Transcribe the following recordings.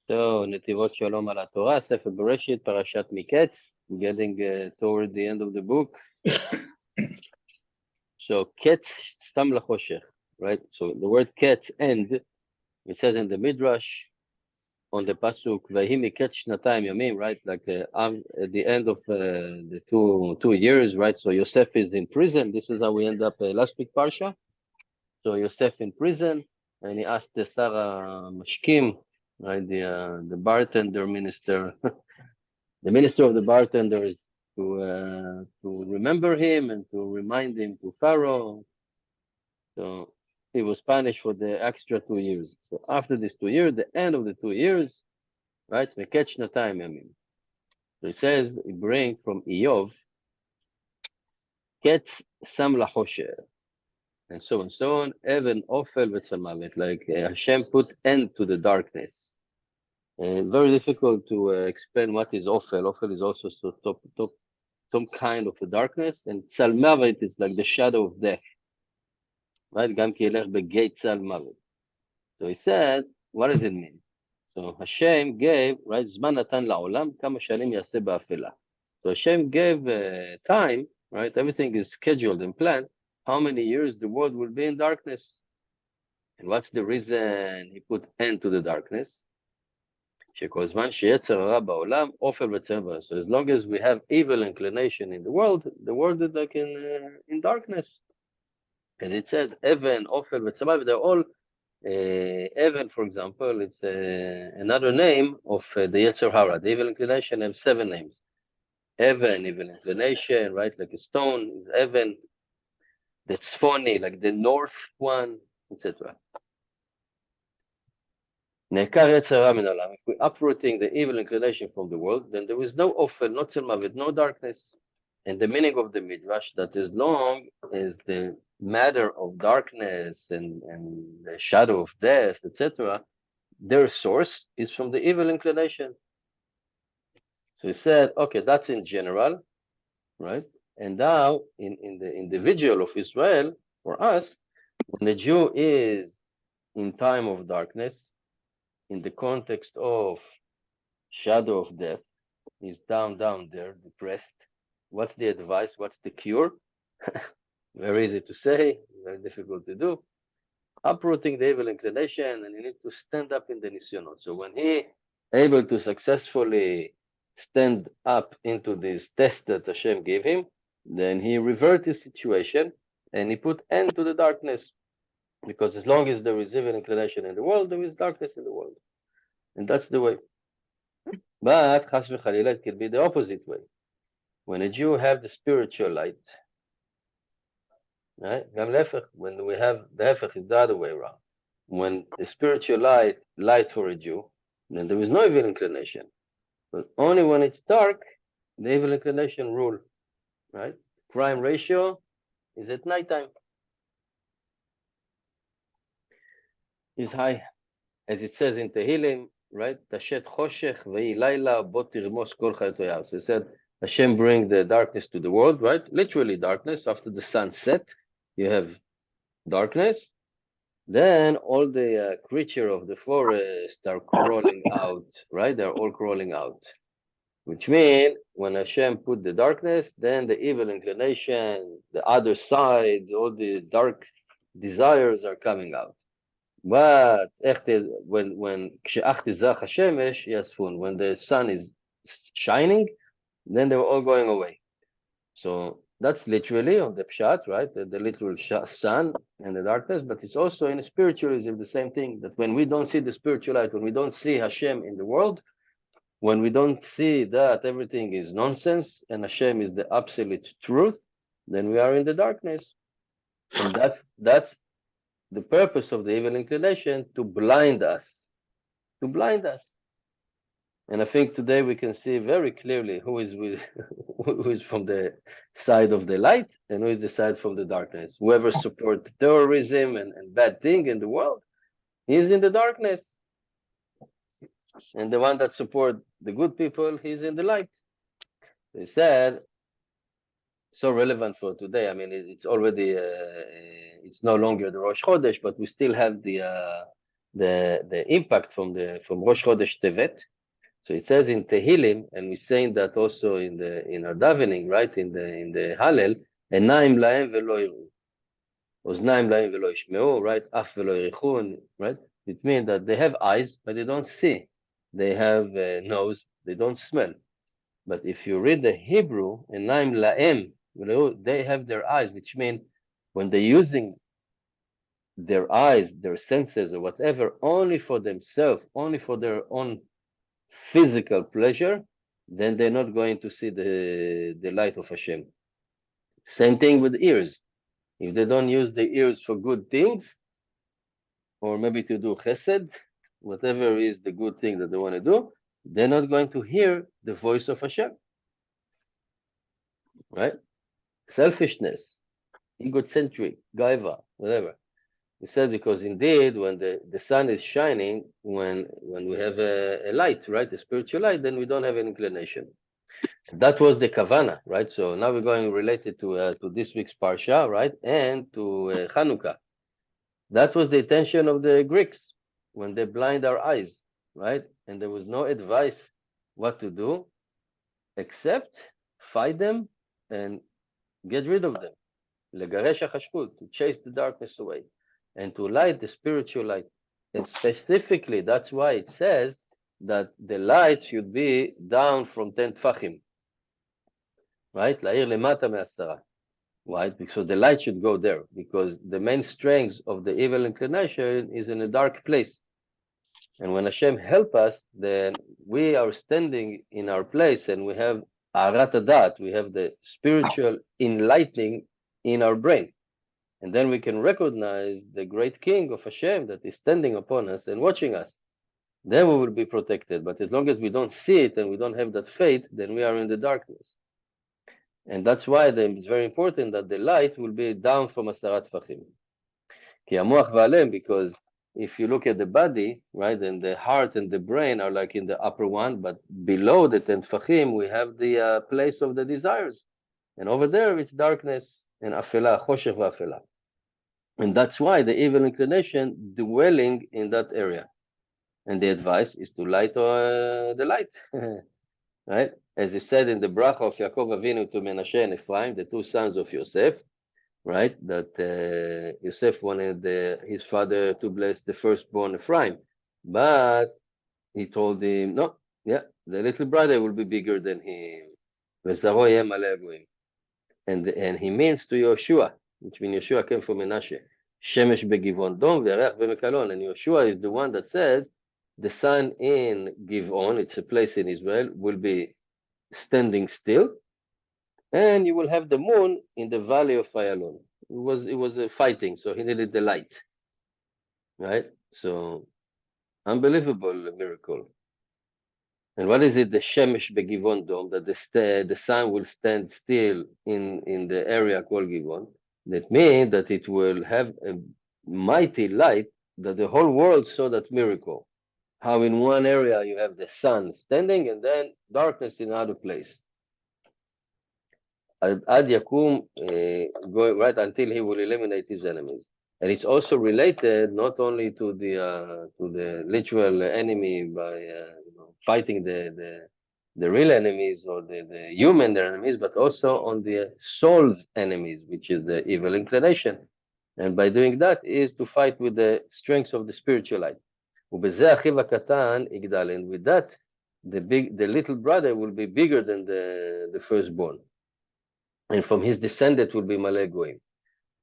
So, Netivot Shalom על התורה, Sefer Bereshit, Parashat Miketz, getting toward the end of the book. So, Ketz Stam Lachoshech, right? So, the word Ketz, end, it says in the Midrash, on the Pasuk, Vahi Miketz Shnatayim Yamim, right? Like at the end of the two years, right? So, Yosef is in prison. This is how we end up last week, Parsha. So, Yosef in prison, and he asked the Sarah Mashkim, right? The bartender minister. The minister of the bartenders to remember him and to remind him to Pharaoh. So he was punished for the extra 2 years. So after these 2 years, the end of the 2 years, right? Miketz Shnatayim Yamim. So he says, he brings from Iyov, Ketz Sam Lachosher, and so on, Even Ofel V'Tzamavet, like Hashem put end to the darkness. Very difficult to explain what is Ofel. Ofel is also some kind of a darkness, and Tzal Mavet is like the shadow of death. Right? Gam ki yelech begeit Tzal Mavet. So he said, what does it mean? So Hashem gave, right, Zman natan la'olam, kama shanim yaseh ba'afela. So Hashem gave time, right? Everything is scheduled and planned. How many years the world will be in darkness? And what's the reason he put end to the darkness? So as long as we have evil inclination in the world is like in darkness. As it says, Even, Ofel, Vetzamav, they're all, Even, for example, it's another name of the Yetzer Hara. The evil inclination have 7 names. Even, evil inclination, right, like a stone, is Even. The Tzfoni, like the north one, etc. If we're uprooting the evil inclination from the world, then there is no Ofel, no Tzemavet, no darkness. And the meaning of the Midrash, that as long as the matter of darkness and the shadow of death, etc., their source is from the evil inclination. So he said, okay, that's in general, right? And now, in the individual of Israel, for us, when the Jew is in time of darkness, in the context of shadow of death, he's down there, depressed. What's the advice? What's the cure? Very easy to say, very difficult to do. Uprooting the evil inclination, and you need to stand up in the nisyonot. So when he able to successfully stand up into this test that Hashem gave him, then he revert his situation and he put end to the darkness. Because as long as there is evil inclination in the world, there is darkness in the world. And that's the way. But chas v'chalila, it can be the opposite way. When a Jew have the spiritual light, right? When we have the hefech is the other way around. When the spiritual light for a Jew, then there is no evil inclination. But only when it's dark, the evil inclination rule, right? Crime ratio is at nighttime. Is high. As it says in Tehillim, right? Tashet choshech ve'i laila bo tirmos kol chayotoyav. So it said, Hashem bring the darkness to the world, right? Literally darkness. After the sun set, you have darkness. Then all the creature of the forest are crawling out, right? They're all crawling out. Which means when Hashem put the darkness, then the evil inclination, the other side, all the dark desires are coming out. But when the sun is shining, then they were all going away. So that's literally on the pshat, right? The literal sun and the darkness, but it's also in spiritualism the same thing, that when we don't see the spiritual light, when we don't see Hashem in the world, when we don't see that everything is nonsense and Hashem is the absolute truth, then we are in the darkness. And that's the purpose of the evil inclination, to blind us. And I think today we can see very clearly who is from the side of the light and who is the side from the darkness. Whoever supports terrorism and bad thing in the world, he is in the darkness. And the one that supports the good people, he's in the light. They said, so relevant for today. I mean, it's already, it's no longer the Rosh Chodesh, but we still have the the impact from Rosh Chodesh Tevet. So it says in Tehillim, and we're saying that also in our davening, right? In the Hallel, Enaim lahem velo yiru, Oznaim lahem velo yishmeu, right? Af velo yirichun, right? It means that they have eyes, but they don't see. They have a nose, they don't smell. But if you read the Hebrew, Enaim lahem, they have their eyes, which means when they're using their eyes, their senses, or whatever, only for themselves, only for their own physical pleasure, then they're not going to see the light of Hashem. Same thing with ears. If they don't use the ears for good things, or maybe to do chesed, whatever is the good thing that they want to do, they're not going to hear the voice of Hashem. Right? Selfishness, egocentric, gaiva, whatever. He said because indeed when the sun is shining, when we have a light, right, a spiritual light, then we don't have an inclination. That was the kavana, right? So now we're going related to this week's parsha, right, and to Chanukah. That was the intention of the Greeks when they blind our eyes, right? And there was no advice what to do except fight them and get rid of them. Legaresh hachashkut, to chase the darkness away and to light the spiritual light. And specifically, that's why it says that the light should be down from 10 tfachim. Right? La'ir lemata me'asara. Why? Because the light should go there. Because the main strength of the evil inclination is in a dark place. And when Hashem help us, then we are standing in our place and we have arat adat, we have the spiritual enlightening in our brain. And then we can recognize the great King of Hashem that is standing upon us and watching us. Then we will be protected. But as long as we don't see it and we don't have that faith, then we are in the darkness. And that's why it's very important that the light will be down from Asarat Tfachim. Ki hamoach v'alem, because if you look at the body, right, and the heart and the brain are like in the upper one, but below the 10 Tfachim, we have the place of the desires. And over there, it's darkness and afela, choshech v'afela. And that's why the evil inclination dwelling in that area. And the advice is to light the light, right? As he said in the bracha of Yaakov Avinu to Menashe and Ephraim, the two sons of Yosef, right? That Yosef wanted his father to bless the firstborn Ephraim, but he told him, no, yeah, the little brother will be bigger than him. And he means to Yoshua, which means Yoshua came from Menashe. Shemesh begivon dom ve'areach bemekalon. And Yoshua is the one that says the sun in Givon, it's a place in Israel, will be standing still, and you will have the moon in the valley of Ayalon. It was a fighting, so he needed the light, right? So unbelievable miracle. And what is it? The Shemesh begivon dom, that the sun will stand still in the area called Givon. That means that it will have a mighty light that the whole world saw that miracle. How in one area you have the sun standing and then darkness in another place. Ad Yakum, going right until he will eliminate his enemies. And it's also related not only to the literal enemy by fighting the real enemies or the human enemies, but also on the soul's enemies, which is the evil inclination. And by doing that is to fight with the strength of the spiritual light. And with that, the little brother will be bigger than the firstborn. And from his descendant will be Malay Goim.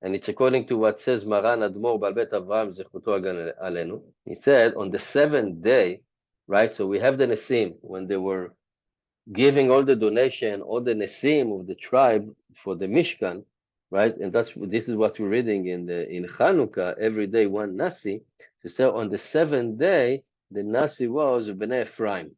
And it's according to what says Maran Admor Balbet Avraham Zechuto Alenu. He said on the 7th day, right? So we have the Nesim when they were giving all the donation, all the Nesim of the tribe for the Mishkan, right? And this is what we're reading in Chanukah, every day one Nasi. So on the 7th day, the Nasi was Bnei Ephraim,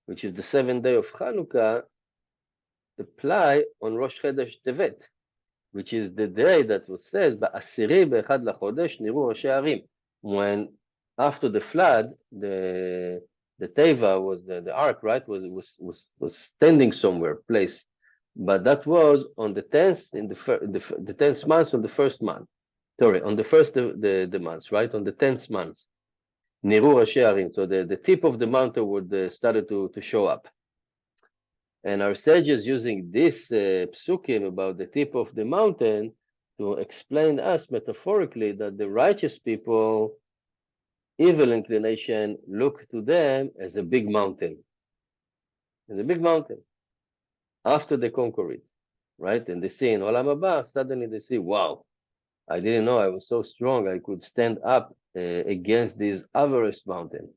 which is the 7th day of Chanukah, apply on Rosh Chodesh Tevet, which is the day that was says, Ba'asiri be'echad lachodesh niru Roshei Harim. When after the flood, the Teva was the ark, right, was standing somewhere, place, but that was on the 10th in the 10th month on the first month. Sorry, on the first of the months, right, on the 10th month. Niru Rashi Harim. So the tip of the mountain would started to show up. And our sages using this psukim about the tip of the mountain to explain us metaphorically that the righteous people, evil inclination, look to them as a big mountain. As a big mountain. After they conquer it, right? And they see in Olam Haba, suddenly they see, wow, I didn't know I was so strong. I could stand up against this Everest mountain.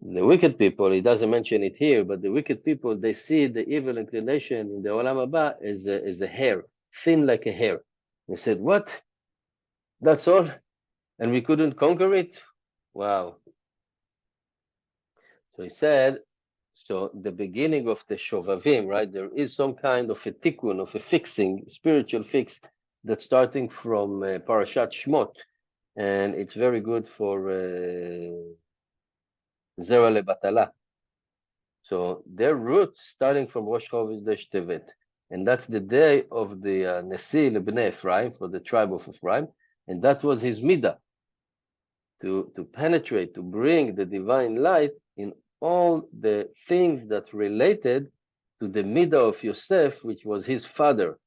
The wicked people, he doesn't mention it here, but the wicked people, they see the evil inclination in the Olam Haba as a hair, thin like a hair. They said, what? That's all? And we couldn't conquer it? Wow. So he said, so the beginning of the Shovavim, right? There is some kind of a tikkun, of a fixing, spiritual fix, that's starting from Parashat Shmot. And it's very good for Zera Lebatala. So their root starting from Rosh Chodesh Tevet. And that's the day of the Nasi Lebnei Ephraim, for the tribe of Ephraim. And that was his midah, to penetrate, to bring the divine light in all the things that related to the midah of Yosef, which was his father.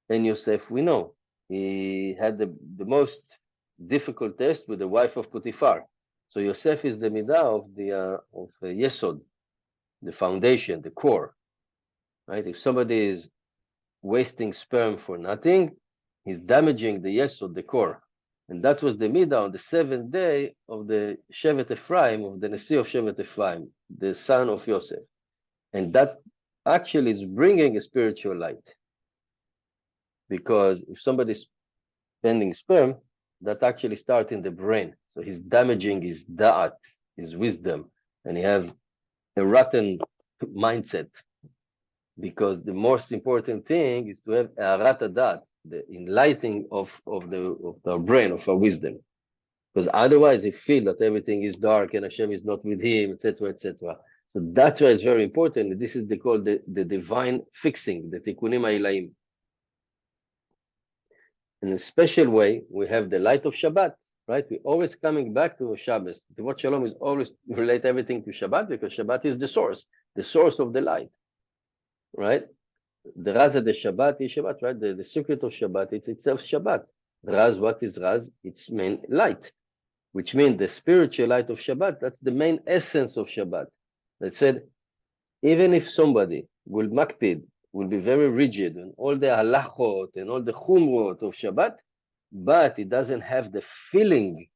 And Yosef, we know, he had the most difficult test with the wife of Potiphar. So Yosef is the midah of Yesod, the foundation, the core, right? If somebody is wasting sperm for nothing, he's damaging the Yesod, the core. And that was the midah on the 7th day of the Shevet Ephraim, of the Nasi of Shevet Ephraim, the son of Yosef. And that actually is bringing a spiritual light. Because if somebody's spending sperm, that actually starts in the brain. So he's damaging his da'at, his wisdom, and he has a rotten mindset. Because the most important thing is to have a da'at, the enlightening of our brain, of our wisdom. Because otherwise he feels that everything is dark and Hashem is not with him, etc., etc. So that's why it's very important. This is called the divine fixing, the tikkunim ha'ilahim. In a special way, we have the light of Shabbat, right? We're always coming back to Shabbos. Netivot Shalom is always relate everything to Shabbat because Shabbat is the source of the light, right? The Raz of the Shabbat is Shabbat, right? The secret of Shabbat, it's itself Shabbat. Raz, what is Raz? It's main light, which means the spiritual light of Shabbat, that's the main essence of Shabbat. That said, even if somebody will makpid, will be very rigid and all the halachot and all the chumrot of Shabbat, but it doesn't have the feeling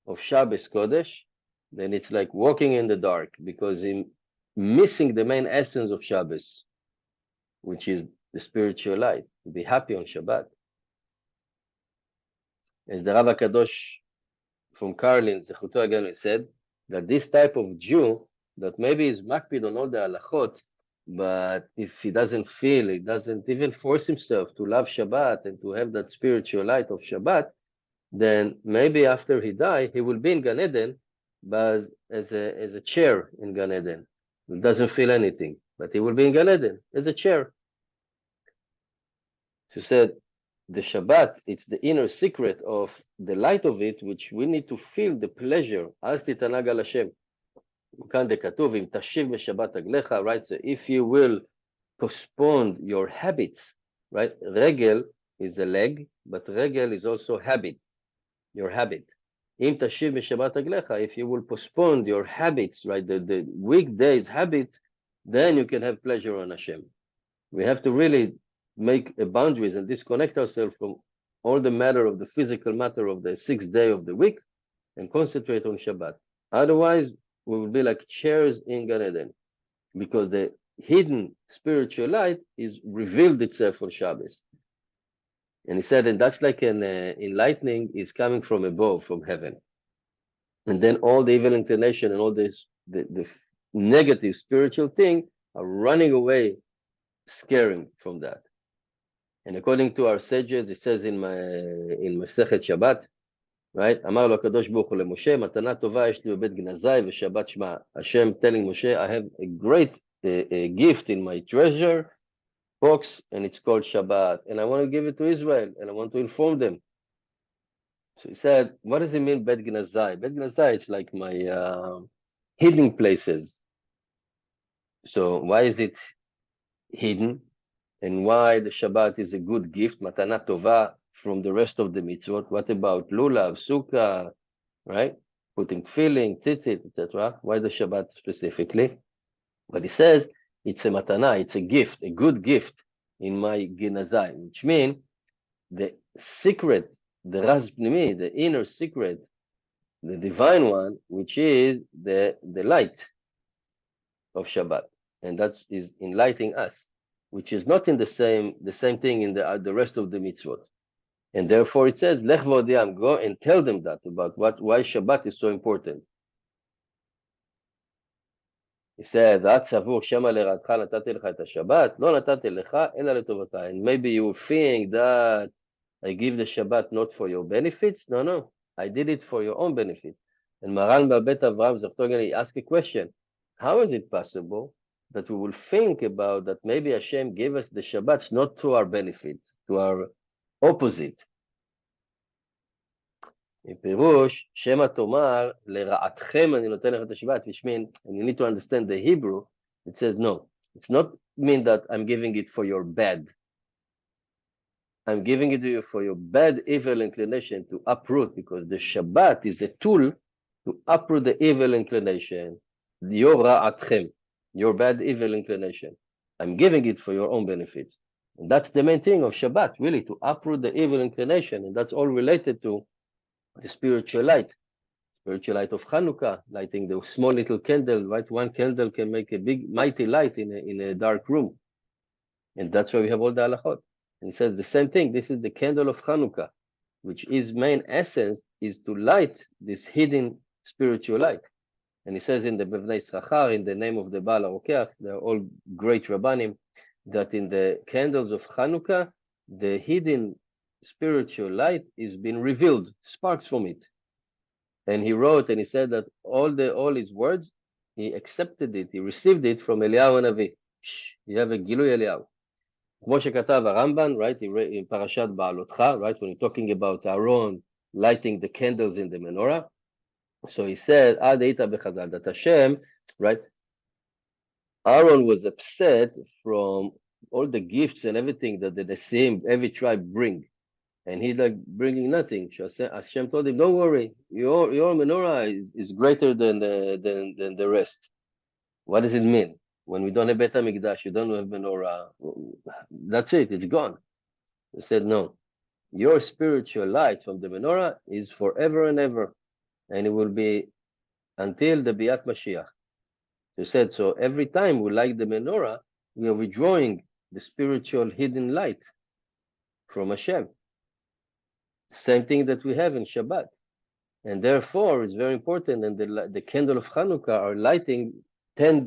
of Shabbos Kodesh, then it's like walking in the dark because he's missing the main essence of Shabbos, which is the spiritual light. Be happy on Shabbat. As the Rav HaKadosh from Karlin, Zechuto again, said that this type of Jew that maybe is makpid on all the halachot, but if he doesn't feel, he doesn't even force himself to love Shabbat and to have that spiritual light of Shabbat, then maybe after he dies, he will be in Gan Eden, but as a chair in Gan Eden. He doesn't feel anything, but he will be in Gan Eden as a chair. She said, the Shabbat, it's the inner secret of the light of it, which we need to feel the pleasure. As titanag al Hashem. כאן דכתוב, אם תשיב בשבת רגליך, right? So if you will postpone your habits, right? רגל is a leg, but רגל is also habit, your habit. אם תשיב בשבת רגליך, if you will postpone your habits, right? The weekdays habit, then you can have pleasure on Hashem. We have to really make a boundaries and disconnect ourselves from all the matter of the physical matter of the 6th day of the week and concentrate on Shabbat. Otherwise, we will be like chairs in Gan Eden, because the hidden spiritual light is revealed itself on Shabbos. And he said, and that's like an enlightening is coming from above, from heaven. And then all the evil inclination and all this, the negative spiritual thing are running away, scaring from that. And according to our sages, it says in Masechet Shabbat, right? אמר לו הקדוש ברוך הוא למשה, מתנה טובה יש לי בבית גנזי ושבת שמע. Hashem telling Moshe, I have a great gift in my treasure box, and it's called Shabbat. And I want to give it to Israel, and I want to inform them. So he said, what does it mean, Bet Gnazai? Bet Gnazai, it's like my hidden places. So why is it hidden? And why the Shabbat is a good gift, matana tova, from the rest of the mitzvot? What about lulav, sukkah, right? Putting filling, tzitzit, etc. Why the Shabbat specifically? But he says it's a matana, it's a gift, a good gift in my ginazai, which means the secret, the raz pnimi, the inner secret, the divine one, which is the light of Shabbat, and that is enlightening us, which is not in the same thing in the rest of the mitzvot. And therefore it says, Lech v'odiam, go and tell them that about why Shabbat is so important. He said, Atzavur shema leradcha natati lecha et Shabbat, lo natati lecha ela letovata. And maybe you think that I give the Shabbat not for your benefits. No, I did it for your own benefits. And Maran Babet Avraham Zachtogen asked a question: how is it possible that we will think about that maybe Hashem gave us the Shabbats not to our benefit, to our opposite? In Pirush, Shema Tomar, Lera'atchem ani noten lechem et Shabbat, which means, and you need to understand the Hebrew, it says no. It's not mean that I'm giving it for your bad. I'm giving it to you for your bad, evil inclination to uproot, because the Shabbat is a tool to uproot the evil inclination, your ra'atchem, your bad, evil inclination. I'm giving it for your own benefits. And that's the main thing of Shabbat, really, to uproot the evil inclination. And that's all related to the spiritual light of Hanukkah, lighting the small little candle, right? One candle can make a big, mighty light in a dark room. And that's why we have all the halachot. And he says the same thing. This is the candle of Hanukkah, which is main essence is to light this hidden spiritual light. And he says in the Bevnei Sachar, in the name of the Baal HaRokeach, they're all great Rabbanim, that in the candles of Hanukkah, the hidden spiritual light is being revealed, sparks from it. And he wrote and he said that all his words, he accepted it, he received it from Eliyahu Hanavi. You have a Gilui Eliyahu. כמו שכתב הרמב"ן, right, in Parashat Ba'alotcha, right, when he's talking about Aaron lighting the candles in the menorah. So he said, Ad Eita Bechazal, that Hashem, right, Aaron was upset from all the gifts and everything that the Nesim, every tribe bring. And he's like bringing nothing. Hashem told him, don't worry, your menorah is greater than the rest. What does it mean? When we don't have Bet HaMikdash, you don't have menorah. That's it, it's gone. He said, no. Your spiritual light from the menorah is forever and ever. And it will be until the Biat Mashiach. He said, so every time we light the menorah, we are withdrawing the spiritual hidden light from Hashem. Same thing that we have in Shabbat. And therefore, it's very important, and the candle of Hanukkah are lighting 10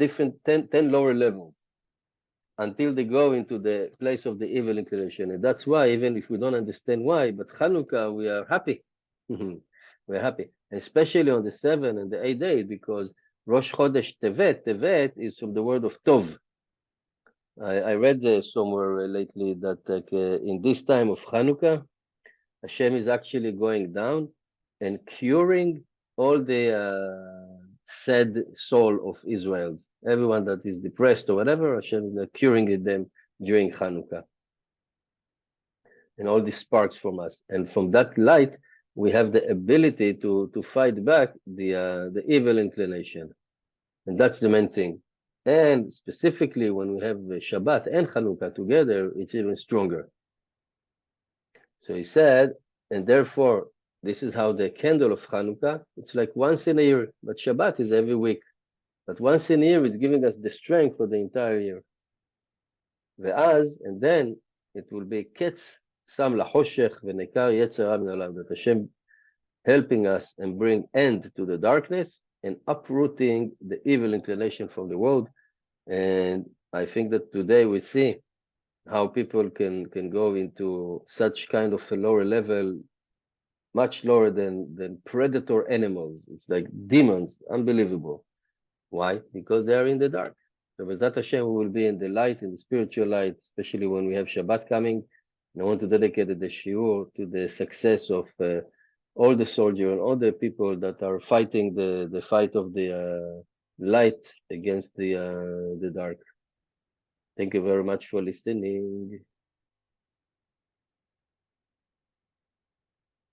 lower levels until they go into the place of the evil inclination. And that's why, even if we don't understand why, but Hanukkah, we are happy. We're happy, especially on the 7th and the 8th days, because Rosh Chodesh Tevet is from the word of Tov. I read somewhere lately that in this time of Hanukkah, Hashem is actually going down and curing all the sad soul of Israel. Everyone that is depressed or whatever, Hashem is curing them during Hanukkah. And all these sparks from us. And from that light, we have the ability to fight back the evil inclination. And that's the main thing. And specifically when we have Shabbat and Hanukkah together, it's even stronger. So he said, and therefore, this is how the candle of Hanukkah, it's like once in a year, but Shabbat is every week. But once in a year, it's giving us the strength for the entire year. And then it will be Ketz Sam LaChoshech V'Nekar Yetzer Hara Min Ha'olam, that Hashem helping us and bring end to the darkness and uprooting the evil inclination from the world. And I think that today we see how people can go into such kind of a lower level, much lower than predator animals. It's like demons, unbelievable. Why? Because they are in the dark. So B'ezrat Hashem, we will be in the light, in the spiritual light, especially when we have Shabbat coming. And I want to dedicate the shiur to the success of all the soldiers, all the people that are fighting the fight of the light against the dark. Thank you very much for listening.